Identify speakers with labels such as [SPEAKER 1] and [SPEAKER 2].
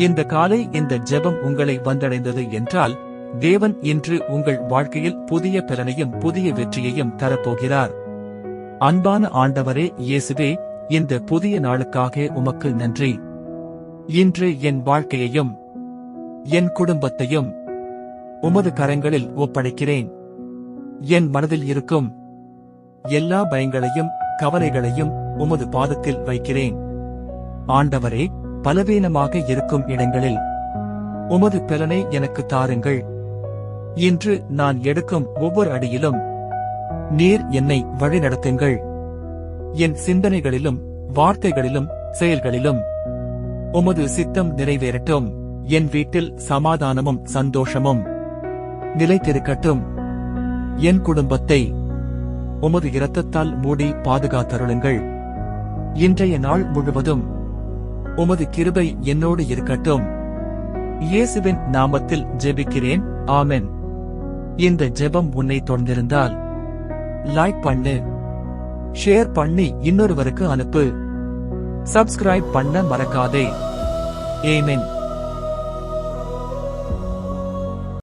[SPEAKER 1] இந்த காலை இந்த ஜெபம் உங்களை வந்தடைந்தது என்றால் தேவன் இன்று உங்கள் வாழ்க்கையில் புதிய பலனையும் புதிய வெற்றியையும் தரப்போகிறார். அன்பான ஆண்டவரே இயேசுவே, இந்த புதிய நாளுக்காக உமக்கு நன்றி. இன்று என் வாழ்க்கையையும் என் குடும்பத்தையும் உமது கரங்களில் ஒப்படைக்கிறேன். என் மனதில் இருக்கும் எல்லா பயங்களையும் கவலைகளையும் உமது பாதத்தில் வைக்கிறேன். ஆண்டவரே, பலவீனமாக இருக்கும் இடங்களில் உமது பலனை எனக்கு தாருங்கள். இன்று நான் எடுக்கும் ஒவ்வொரு அடியிலும் நீர் என்னை வழிநடத்துங்கள். என் சிந்தனைகளிலும் வார்த்தைகளிலும் செயல்களிலும் உமது சித்தம் நிறைவேறட்டும். என் வீட்டில் சமாதானமும் சந்தோஷமும் நிலைத்திருக்கட்டும். என் குடும்பத்தை உமது இரத்தத்தால் மூடி பாதுகாத்தருளுங்கள். இன்றைய நாள் முழுவதும் உமது கிருபை என்னோடு இருக்கட்டும். இயேசுவின் நாமத்தில் ஜெபிக்கிறேன். ஆமென். இந்த ஜெபம் உன்னை தொடர்ந்திருந்தால் லைக் பண்ணு, ஷேர் பண்ணி இன்னொருவருக்கு அனுப்பு. சப்ஸ்கிரைப் பண்ண மறக்காதே. ஆமென்.